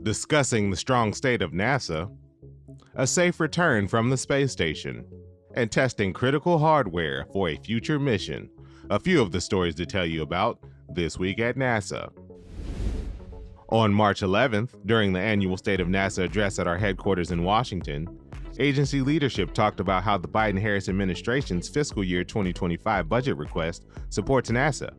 discussing the strong state of NASA, a safe return from the space station, and testing critical hardware for a future mission. A few of the stories to tell you about this week at NASA. On March 11th, during the annual State of NASA address at our headquarters in Washington, agency leadership talked about how the Biden-Harris administration's fiscal year 2025 budget request supports NASA.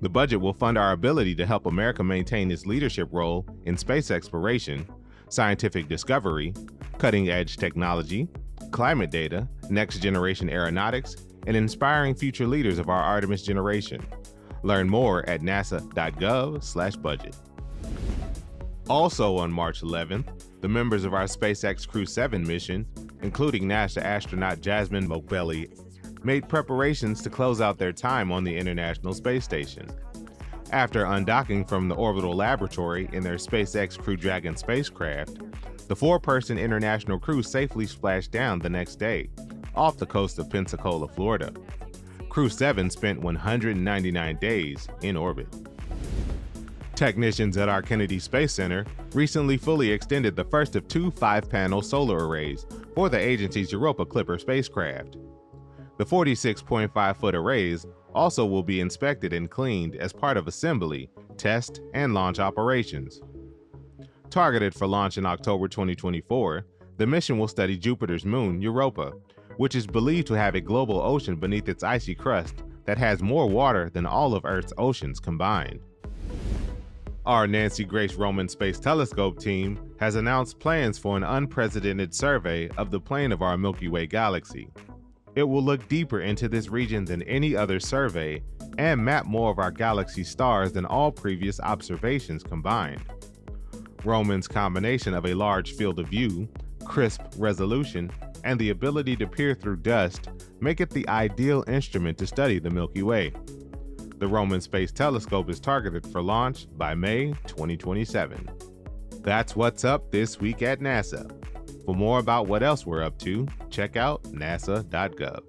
The budget will fund our ability to help America maintain its leadership role in space exploration, scientific discovery, cutting-edge technology, climate data, next-generation aeronautics, and inspiring future leaders of our Artemis generation. Learn more at nasa.gov/budget. Also on March 11th, the members of our SpaceX Crew 7 mission, including NASA astronaut Jasmine Mokbeli, made preparations to close out their time on the International Space Station. After undocking from the orbital laboratory in their SpaceX Crew Dragon spacecraft, the four-person international crew safely splashed down the next day, off the coast of Pensacola, Florida. Crew 7 spent 199 days in orbit. Technicians at our Kennedy Space Center recently fully extended the first of two 5-panel solar arrays for the agency's Europa Clipper spacecraft. The 46.5-foot arrays also will be inspected and cleaned as part of assembly, test, and launch operations. Targeted for launch in October 2024, the mission will study Jupiter's moon, Europa, which is believed to have a global ocean beneath its icy crust that has more water than all of Earth's oceans combined. Our Nancy Grace Roman Space Telescope team has announced plans for an unprecedented survey of the plane of our Milky Way galaxy. It will look deeper into this region than any other survey and map more of our galaxy's stars than all previous observations combined. Roman's combination of a large field of view, crisp resolution, and the ability to peer through dust make it the ideal instrument to study the Milky Way. The Roman Space Telescope is targeted for launch by May 2027. That's what's up this week at NASA. For more about what else we're up to, check out nasa.gov.